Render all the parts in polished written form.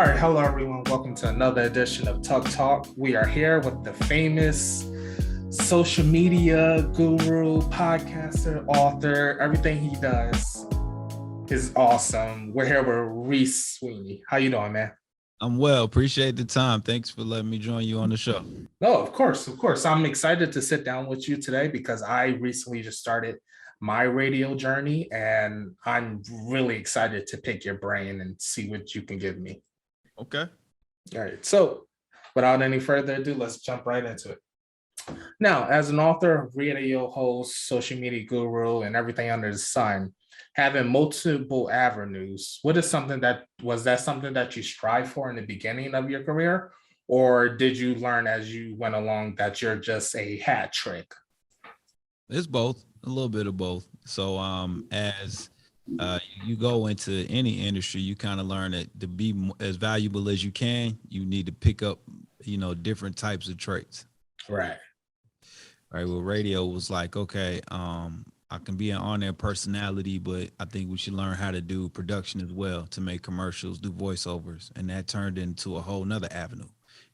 All right, hello everyone. Welcome to another edition of TUC Talk. We are here with the famous social media guru, podcaster, author. Everything he does is awesome. We're here with Reec Swiney. How you doing, man? I'm well. Appreciate the time. Thanks for letting me join you on the show. No, of course. I'm excited to sit down with you today because I recently just started my radio journey, and I'm really excited to pick your brain and see what you can give me. Okay. All right. So, without any further ado, let's jump right into it. Now, as an author, radio host, social media guru, and everything under the sun, having multiple avenues, was that something that you strive for in the beginning of your career? Or did you learn as you went along that you're just a hat trick? It's both, a little bit of both. So as you go into any industry, you kind of learn that to be as valuable as you can, you need to pick up, different types of traits. Right. Right. Well, radio was like, okay, I can be an on-air personality, but I think we should learn how to do production as well to make commercials, do voiceovers. And that turned into a whole nother avenue.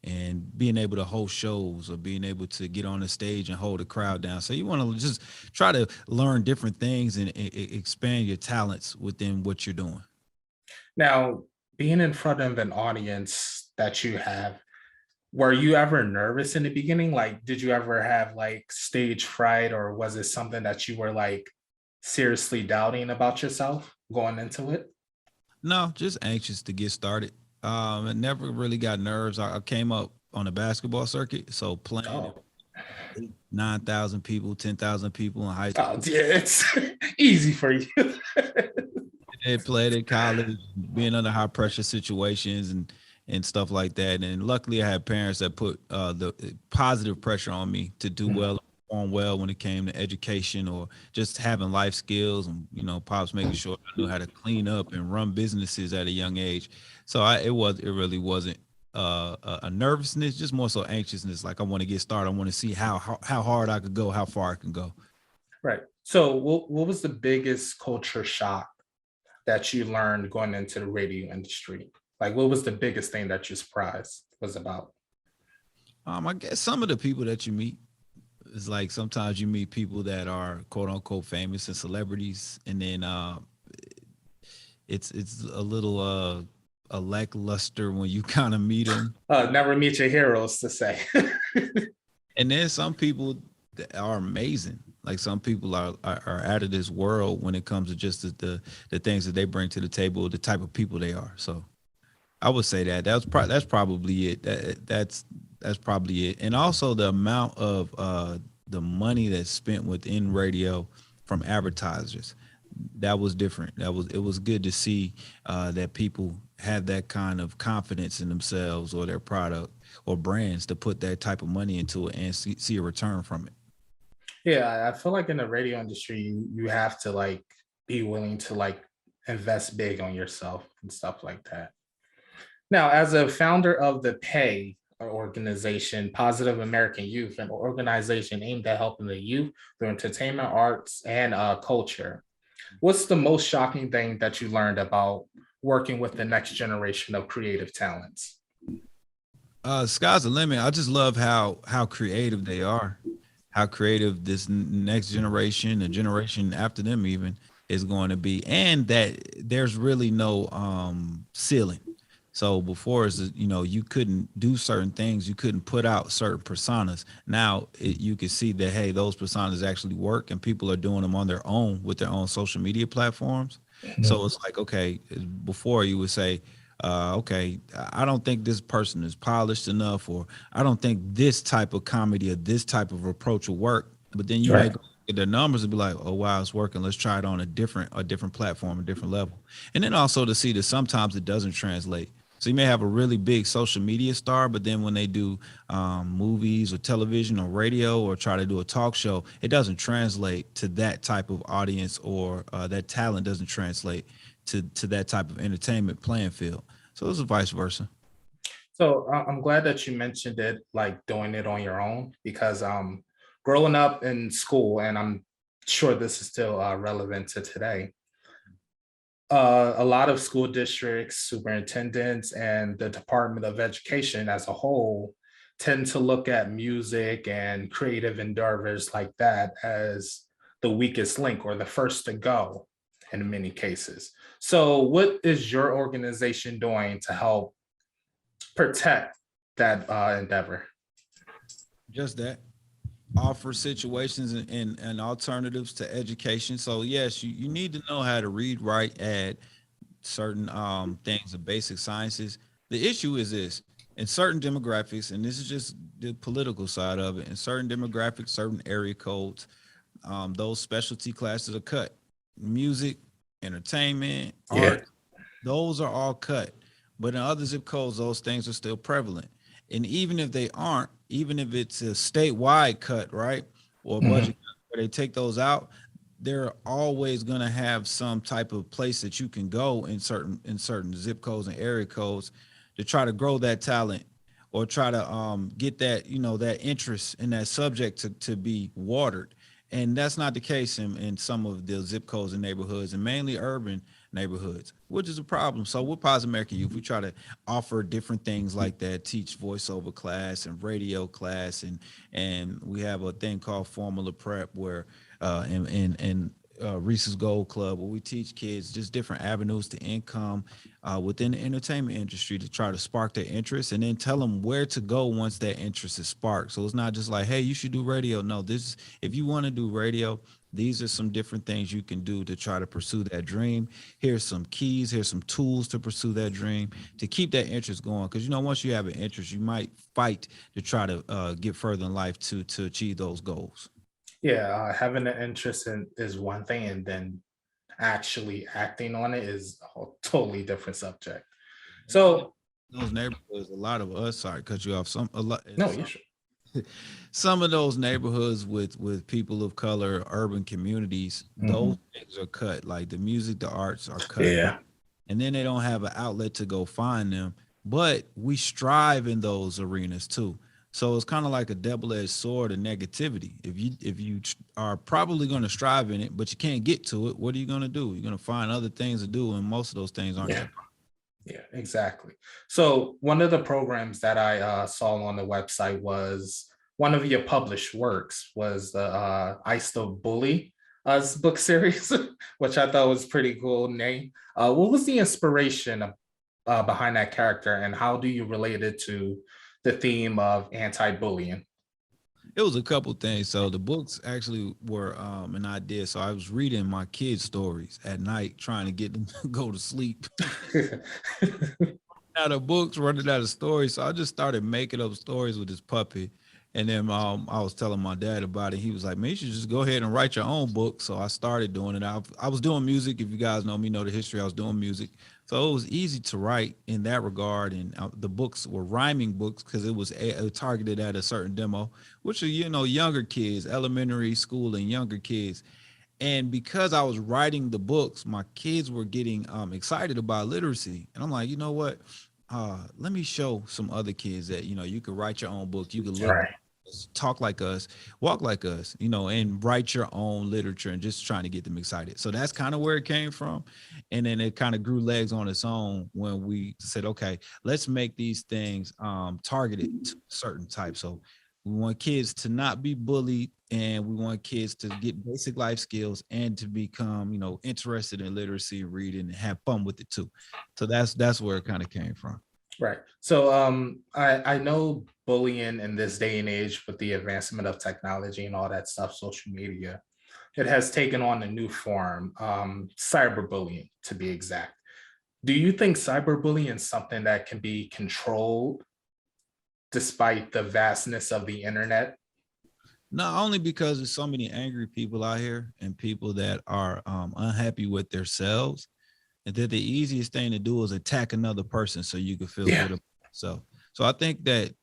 And being able to host shows or being able to get on the stage and hold a crowd down. So you want to just try to learn different things and expand your talents within what you're doing. Now, being in front of an audience that you have, were you ever nervous in the beginning? Like, did you ever have like stage fright, or was it something that you were like seriously doubting about yourself going into it? No, just anxious to get started. I never really got nerves. I came up on a basketball circuit, so playing Oh, 9,000 people, 10,000 people in high school. oh yeah, it's easy for you. I played in college, being under high pressure situations and stuff like that. And luckily, I had parents that put the positive pressure on me to do well, perform well when it came to education or just having life skills. And pops making sure I knew how to clean up and run businesses at a young age. So it really wasn't a nervousness, just more so anxiousness. Like I want to get started. I want to see how hard I could go, how far I can go. Right. So, what was the biggest culture shock that you learned going into the radio industry? Like, what was the biggest thing that you surprised was about? I guess some of the people that you meet is like sometimes you meet people that are quote unquote famous and celebrities, and then it's a little a lackluster when you kind of meet them. Never meet your heroes, to say. And then some people that are amazing. Like some people are out of this world when it comes to just the things that they bring to the table, the type of people they are. So I would say that's probably it. That's probably it. And also the amount of the money that's spent within radio from advertisers, that was different. It was good to see that people have that kind of confidence in themselves or their product or brands to put that type of money into it and see a return from it. Yeah, I feel like in the radio industry, you have to like be willing to like invest big on yourself and stuff like that. Now, as a founder of the PAY organization, Positive American Youth, an organization aimed at helping the youth through entertainment, arts, and culture, what's the most shocking thing that you learned about working with the next generation of creative talents? Sky's the limit. I just love how creative they are, how creative this next generation, the generation after them even, is going to be, and that there's really no ceiling. So before is you couldn't do certain things, you couldn't put out certain personas. Now you can see that hey, those personas actually work, and people are doing them on their own with their own social media platforms. So it's like okay, before you would say, okay, I don't think this person is polished enough, or I don't think this type of comedy or this type of approach will work. But then you may Right. go at their numbers and be like, oh wow, it's working. Let's try it on a different platform, a different level. And then also to see that sometimes it doesn't translate. So you may have a really big social media star, but then when they do movies or television or radio or try to do a talk show, it doesn't translate to that type of audience, or that talent doesn't translate to that type of entertainment playing field. So it's vice versa. So I'm glad that you mentioned it, like doing it on your own, because growing up in school, and I'm sure this is still relevant to today, A lot of school districts, superintendents, and the Department of Education as a whole tend to look at music and creative endeavors like that as the weakest link or the first to go in many cases. So, what is your organization doing to help protect that endeavor? Just that. Offer situations and alternatives to education. So yes, you need to know how to read, write, add certain things of basic sciences. The issue is this: in certain demographics, and this is just the political side of it, in certain demographics, certain area codes, those specialty classes are cut. Music, entertainment, Yeah. art, those are all cut. But in other zip codes, those things are still prevalent. And even if they aren't, even if it's a statewide cut, right, or a Mhm. budget cut where they take those out, they're always going to have some type of place that you can go in certain zip codes and area codes to try to grow that talent or try to get that, you know, that interest in that subject to be watered. And that's not the case in some of the zip codes and neighborhoods, and mainly urban neighborhoods, which is a problem. So with Positive American Youth, we try to offer different things like that, teach voiceover class and radio class, and we have a thing called Formula Prep where in Reese's Gold Club, where we teach kids just different avenues to income within the entertainment industry to try to spark their interest, and then tell them where to go once that interest is sparked. So it's not just like, hey, you should do radio. No, this if you want to do radio, these are some different things you can do to try to pursue that dream. Here's some keys, here's some tools to pursue that dream, to keep that interest going. Because, you know, once you have an interest, you might fight to try to get further in life to achieve those goals. Yeah, having an interest in is one thing, and then actually acting on it is a totally different subject. And So, those neighborhoods, a lot of us, sorry, cut you off. Some a lot, no, you should. some of those neighborhoods with people of color, urban communities, those Mhm. things are cut. Like the music, the arts are cut, Yeah, and then they don't have an outlet to go find them. But we strive in those arenas too. So it's kind of like a double-edged sword of negativity. If you are probably going to strive in it, but you can't get to it, what are you going to do? You're going to find other things to do, and most of those things aren't yeah, that. yeah, exactly. So, one of the programs that I saw on the website was one of your published works was the I Still Bully Us book series, which I thought was pretty cool name. What was the inspiration behind that character, and how do you relate it to the theme of anti-bullying? It was a couple things. So the books actually were an idea. So I was reading my kids' stories at night, trying to get them to go to sleep. Out of books, running out of stories. So I just started making up stories with this puppy. And then I was telling my dad about it. He was like, man, you should just go ahead and write your own book. So I started doing it. I was doing music. If you guys know me, know the history, I was doing music. So it was easy to write in that regard. And the books were rhyming books because it was targeted at a certain demo, which are, you know, younger kids, elementary school and younger kids. And because I was writing the books, my kids were getting excited about literacy. And I'm like, you know what? Let me show some other kids that, you know, you could write your own book. You could look, Right. talk like us, walk like us, you know, and write your own literature and just trying to get them excited. So that's kind of where it came from. And then it kind of grew legs on its own when we said, okay, let's make these things targeted to certain types. So we want kids to not be bullied, and we want kids to get basic life skills and to become, you know, interested in literacy, reading, and have fun with it too. So that's where it kind of came from. Right. So I know bullying in this day and age with the advancement of technology and all that stuff, social media, it has taken on a new form, cyberbullying to be exact. Do you think cyberbullying is something that can be controlled despite the vastness of the internet? Not only because there's so many angry people out here and people that are unhappy with themselves, and that the easiest thing to do is attack another person so you can feel Yeah. good about yourself. So I think that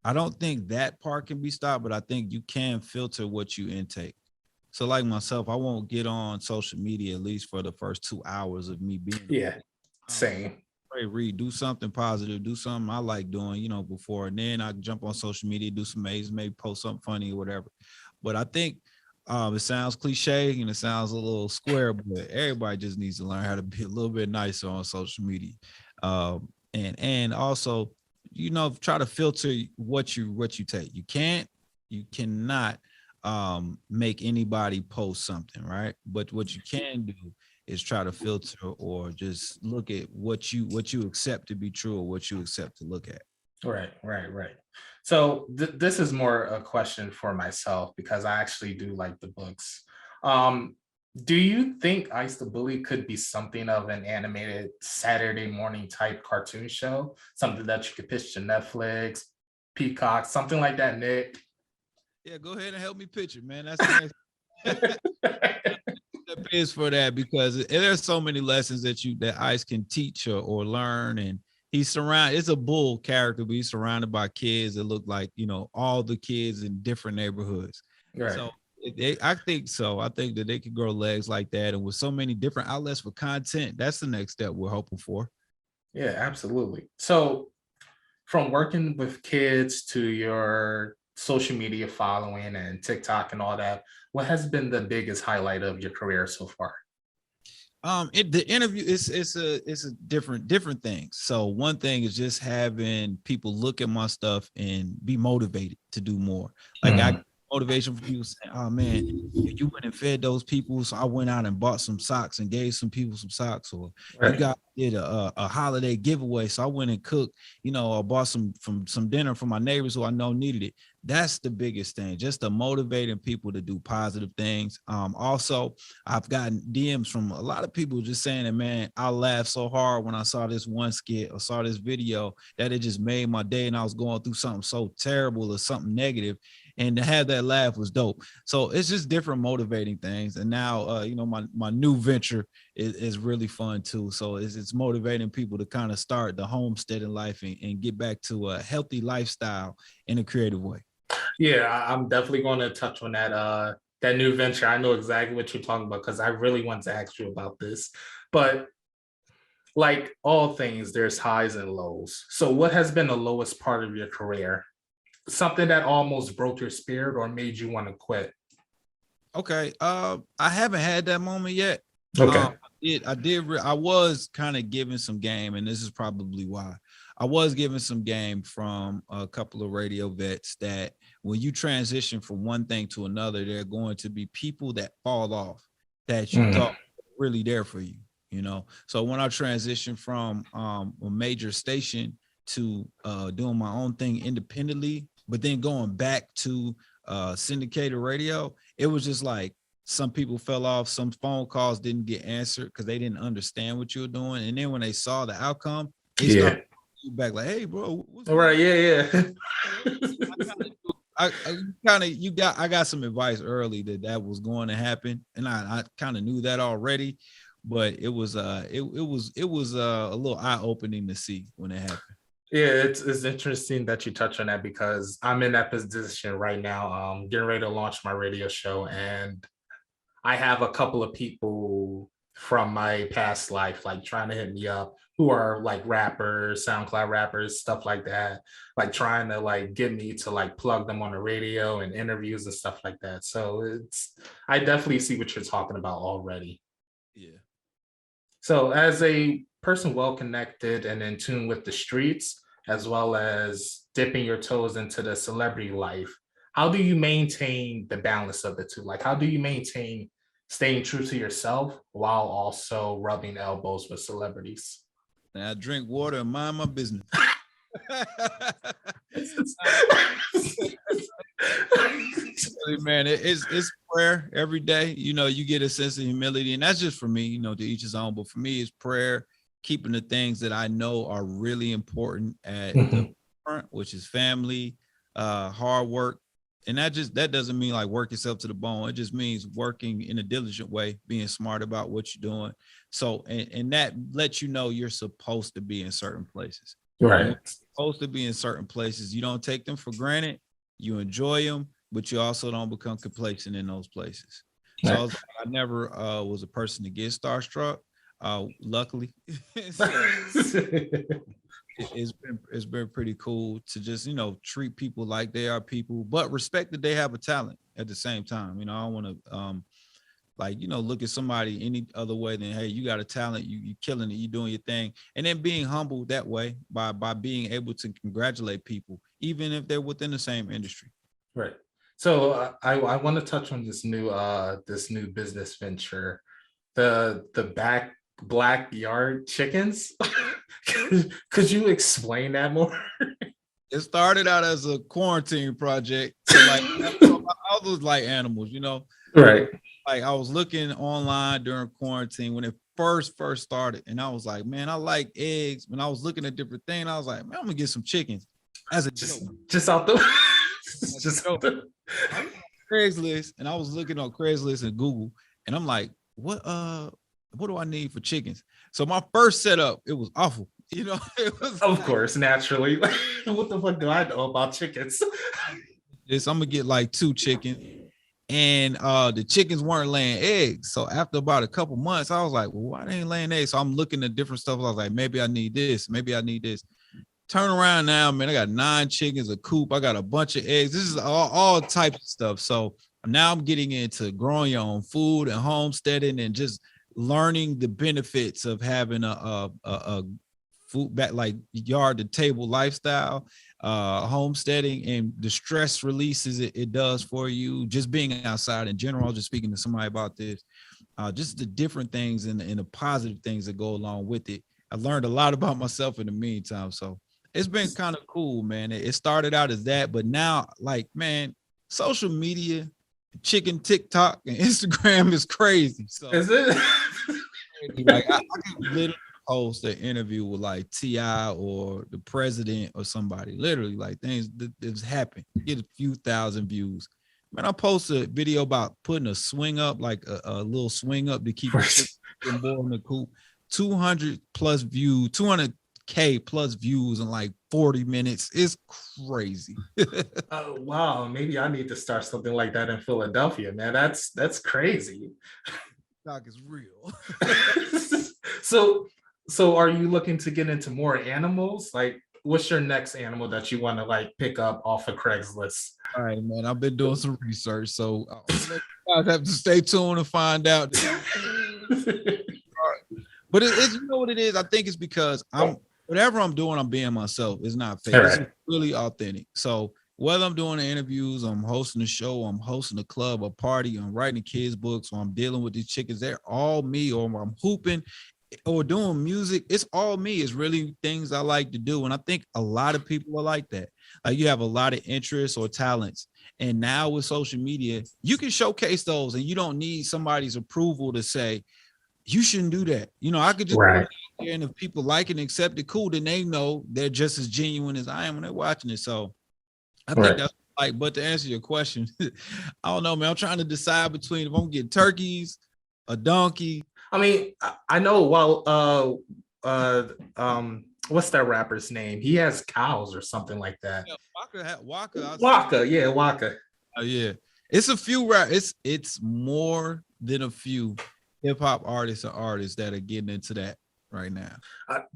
I don't think that part can be stopped, but I think you can filter what you intake. So like myself, I won't get on social media at least for the first 2 hours of me being on. Yeah. Um, Same. Hey, Reed, do something positive, do something I like doing, you know, before. And then I jump on social media, do some amazing, maybe post something funny or whatever. But I think It sounds cliche and it sounds a little square, but everybody just needs to learn how to be a little bit nicer on social media. And also, try to filter what you take. You cannot make anybody post something, right? But what you can do is try to filter or just look at what you accept to be true or what you accept to look at. Right, right, right. So this is more a question for myself because I actually do like the books. Um, do you think Ice the Bully could be something of an animated Saturday morning type cartoon show? Something that you could pitch to Netflix, Peacock, something like that, Nick? Yeah, go ahead and help me pitch it, man. That's the next step is for that, because there's so many lessons that Ice can teach or learn. And it's a bull character, but he's surrounded by kids that look like, all the kids in different neighborhoods. Right. So I think so. I think that they could grow legs like that. And with so many different outlets for content, that's the next step we're hoping for. Yeah, absolutely. So from working with kids to your social media following and TikTok and all that, what has been the biggest highlight of your career so far? The interview it's a different thing. So one thing is just having people look at my stuff and be motivated to do more. Like I motivation for people saying, "Oh man, you went and fed those people, so I went out and bought some socks and gave some people some socks." Or you did a holiday giveaway, so I went and cooked, or bought some dinner for my neighbors who I know needed it. That's the biggest thing, just to motivating people to do positive things. Also, I've gotten DMs from a lot of people just saying that, man, I laughed so hard when I saw this one skit or saw this video that it just made my day, and I was going through something so terrible or something negative, and to have that laugh was dope. So it's just different motivating things. And now, my new venture is really fun too. So it's motivating people to kind of start the homesteading life and get back to a healthy lifestyle in a creative way. Yeah, I'm definitely going to touch on that new venture. I know exactly what you're talking about because I really want to ask you about this. But like all things, there's highs and lows. So what has been the lowest part of your career? Something that almost broke your spirit or made you want to quit? Okay. I haven't had that moment yet. Okay. I was kind of giving some game, and this is probably why. I was giving some game from a couple of radio vets that when you transition from one thing to another, there are going to be people that fall off that you thought were really there for you, So when I transitioned from a major station to doing my own thing independently, but then going back to syndicated radio, it was just like some people fell off, some phone calls didn't get answered because they didn't understand what you were doing. And then when they saw the outcome, they started back like, "Hey, bro, all right, yeah." I got some advice early that was going to happen, and I kind of knew that already, but it was a little eye opening to see when it happened. Yeah, it's interesting that you touch on that because I'm in that position right now, getting ready to launch my radio show, and I have a couple of people from my past life like trying to hit me up who are like rappers, SoundCloud rappers, stuff like that, like trying to like get me to like plug them on the radio and interviews and stuff like that. So I definitely see what you're talking about already. Yeah. So as a person well connected and in tune with the streets, as well as dipping your toes into the celebrity life, how do you maintain the balance of the two? Like, how do you maintain staying true to yourself while also rubbing elbows with celebrities? Now I drink water and mind my business. Man, it's prayer every day. You get a sense of humility, and that's just for me, to each his own. But for me, it's prayer, keeping the things that I know are really important at the front, which is family, hard work. And that doesn't mean like work yourself to the bone. It just means working in a diligent way, being smart about what you're doing. So, and that lets you know you're supposed to be in certain places. Right. You're supposed to be in certain places. You don't take them for granted. You enjoy them, but you also don't become complacent in those places. So I never was a person to get starstruck. Luckily. it's been pretty cool to just treat people like they are people, but respect that they have a talent at the same time. I don't want to look at somebody any other way than, hey, you got a talent, you killing it, you doing your thing, and then being humble that way by being able to congratulate people even if they're within the same industry. Right. So I want to touch on this new business venture, the backyard chickens. Could you explain that more? It started out as a quarantine project. So I was like animals, Right. Like I was looking online during quarantine when it first started, and I was like, man, I like eggs. When I was looking at different things, I was like, man, I'm gonna get some chickens as a Just joke. just out the just out the Craigslist, and I was looking on Craigslist and Google, and I'm like, what do I need for chickens? So my first setup, it was awful. It was of course, naturally. What the fuck do I know about chickens? this. I'm gonna get like 2 chickens, and the chickens weren't laying eggs. So after about a couple months, I was like, well, why they ain't laying eggs? So I'm looking at different stuff. I was like, maybe I need this, maybe I need this. Turn around now, man. I got 9 chickens, a coop. I got a bunch of eggs. This is all types of stuff. So now I'm getting into growing your own food and homesteading and just learning the benefits of having a food back, like yard to table lifestyle, homesteading, and the stress releases it does for you. Just being outside in general. I was just speaking to somebody about this. Just the different things and the positive things that go along with it. I learned a lot about myself in the meantime. So it's been kind of cool, man. It started out as that, but now, like, man, social media, chicken TikTok and Instagram is crazy. So Is it? like I can literally post an interview with like T.I. or the president or somebody, literally like things that happen, get a few thousand views. Man, I post a video about putting a swing up, like a little swing up to keep the ball in the coop. 200 plus views, 200K plus views in like 40 minutes. It's crazy. Oh wow, maybe I need to start something like that in Philadelphia, man. That's crazy. TikTok is real. So are you looking to get into more animals? Like, what's your next animal that you want to like pick up off of Craigslist? All right, man. I've been doing some research, so you guys have to stay tuned and find out. But it's what it is. I think it's because whatever I'm doing, I'm being myself. It's not fake. Right. It's really authentic. So whether I'm doing the interviews, I'm hosting a show, I'm hosting a club, a party, I'm writing kids' books, or I'm dealing with these chickens, they're all me, or I'm hooping or doing music. It's all me. It's really things I like to do. And I think a lot of people are like that. Like you have a lot of interests or talents. And now with social media, you can showcase those and you don't need somebody's approval to say, you shouldn't do that. I could just right. And if people like it and accept it, cool, then they know they're just as genuine as I am when they're watching it. So I think that's like, but to answer your question, I don't know, man. I'm trying to decide between if I'm gonna get turkeys, a donkey. I mean, I know, well, what's that rapper's name? He has cows or something like that. Yeah, Waka. Waka. Oh yeah. It's a few it's more than a few hip-hop artists that are getting into that right now.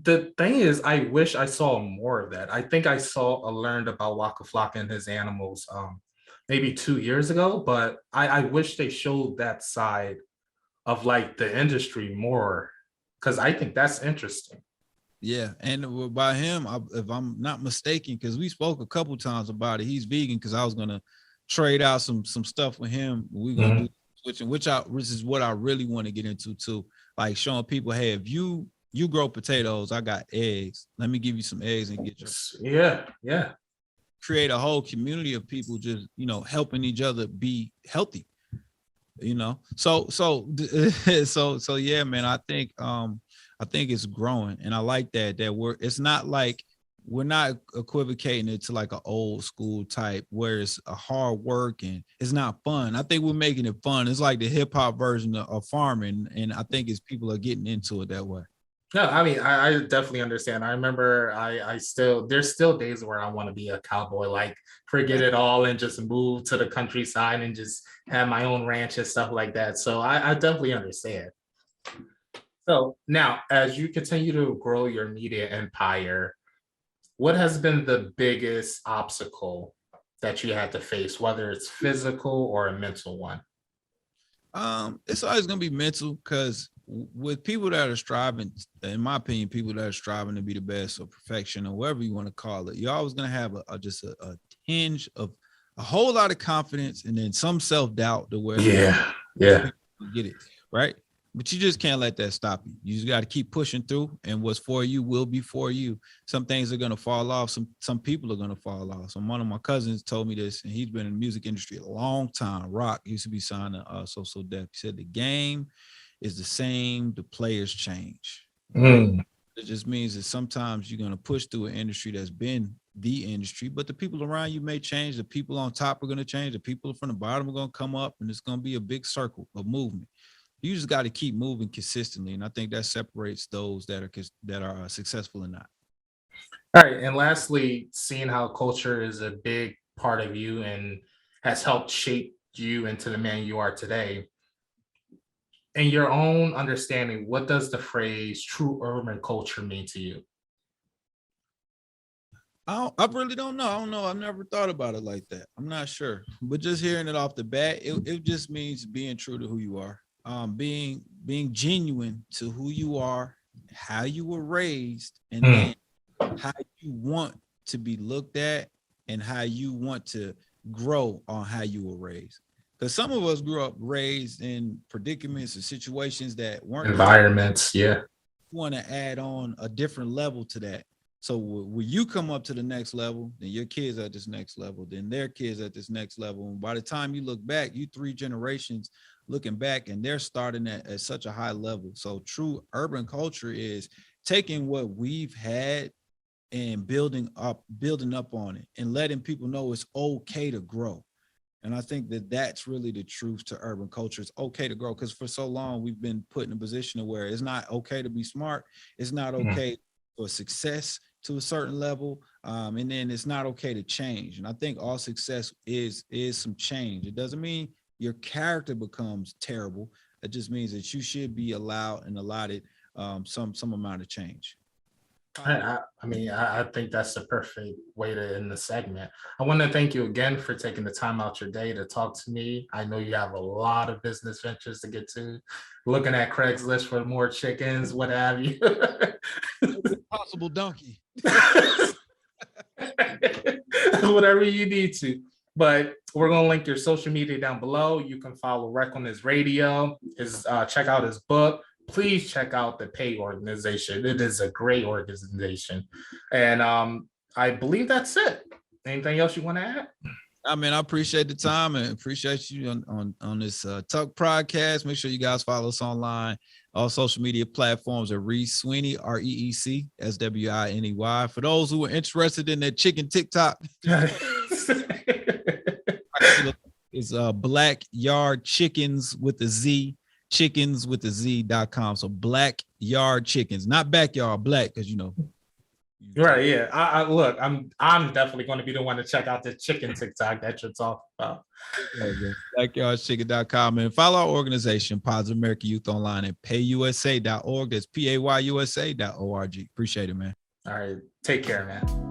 The thing is, I wish I saw more of that. I think I learned about Waka Flocka and his animals maybe 2 years ago, but I wish they showed that side of like the industry more, because I think that's interesting. Yeah, and by him, if I'm not mistaken, because we spoke a couple times about it, he's vegan, because I was gonna trade out some stuff with him. We're gonna do switching, which is what I really want to get into too. Like showing people, hey, if you grow potatoes, I got eggs. Let me give you some eggs and get your create a whole community of people just helping each other be healthy. So yeah, man. I think it's growing, and I like that it's not like we're not equivocating it to like an old school type where it's a hard work and it's not fun. I think we're making it fun. It's like the hip hop version of farming, and I think people are getting into it that way. No, I mean, I definitely understand. I remember there's still days where I want to be a cowboy, like forget it all and just move to the countryside and just have my own ranch and stuff like that. So I definitely understand. So now, as you continue to grow your media empire, what has been the biggest obstacle that you had to face, whether it's physical or a mental one? It's always gonna be mental, because with people that are striving, in my opinion, people that are striving to be the best or perfection or whatever you want to call it, you're always gonna have a tinge of a whole lot of confidence and then some self-doubt to where Yeah. you get it right. But you just can't let that stop you. You just got to keep pushing through, and what's for you will be for you. Some things are going to fall off. Some people are going to fall off. So one of my cousins told me this, and he's been in the music industry a long time. Rock used to be signed to So Def. He said the game is the same, the players change. Mm. It just means that sometimes you're going to push through an industry that's been the industry, but the people around you may change. The people on top are going to change. The people from the bottom are going to come up, and it's going to be a big circle of movement. You just got to keep moving consistently, and I think that separates those that are successful or not. All right, and lastly, seeing how culture is a big part of you and has helped shape you into the man you are today. In your own understanding, what does the phrase true urban culture mean to you? I really don't know. I don't know. I've never thought about it like that. I'm not sure, but just hearing it off the bat, it just means being true to who you are. Being genuine to who you are, how you were raised, and then how you want to be looked at and how you want to grow on how you were raised. Because some of us grew up raised in predicaments and situations that weren't environments. Yeah. Want to add on a different level to that. So when you come up to the next level, then your kids at this next level, then their kids at this next level. And by the time you look back, you 3 generations looking back, and they're starting at such a high level. So true urban culture is taking what we've had and building up on it and letting people know it's okay to grow. And I think that that's really the truth to urban culture. It's okay to grow, because for so long we've been put in a position where it's not okay to be smart. It's not okay for success to a certain level. And then it's not okay to change. And I think all success is some change. It doesn't mean your character becomes terrible. It just means that you should be allowed and allotted some amount of change. I think that's the perfect way to end the segment. I want to thank you again for taking the time out your day to talk to me. I know you have a lot of business ventures to get to, looking at Craigslist for more chickens, what have you. Possible donkey. Whatever you need to. But we're going to link your social media down below. You can follow Reec on his radio, check out his book. Please check out the Pay organization. It is a great organization. And I believe that's it. Anything else you want to add? I mean, I appreciate the time and appreciate you on this TUC podcast. Make sure you guys follow us online, all social media platforms at Reec Swiney, REEC SWINEY. For those who are interested in that chicken TikTok, it's Black Yard Chickens with a Z. Chickens with the Z.com. So Black Yard Chickens, not backyard black, because right. Yeah. I look, I'm definitely going to be the one to check out the chicken TikTok that you're talking about. BlackyardChicken.com, and follow our organization, Positive American Youth Online, at payusa.org. That's PAYUSA.org. Appreciate it, man. All right. Take care, man.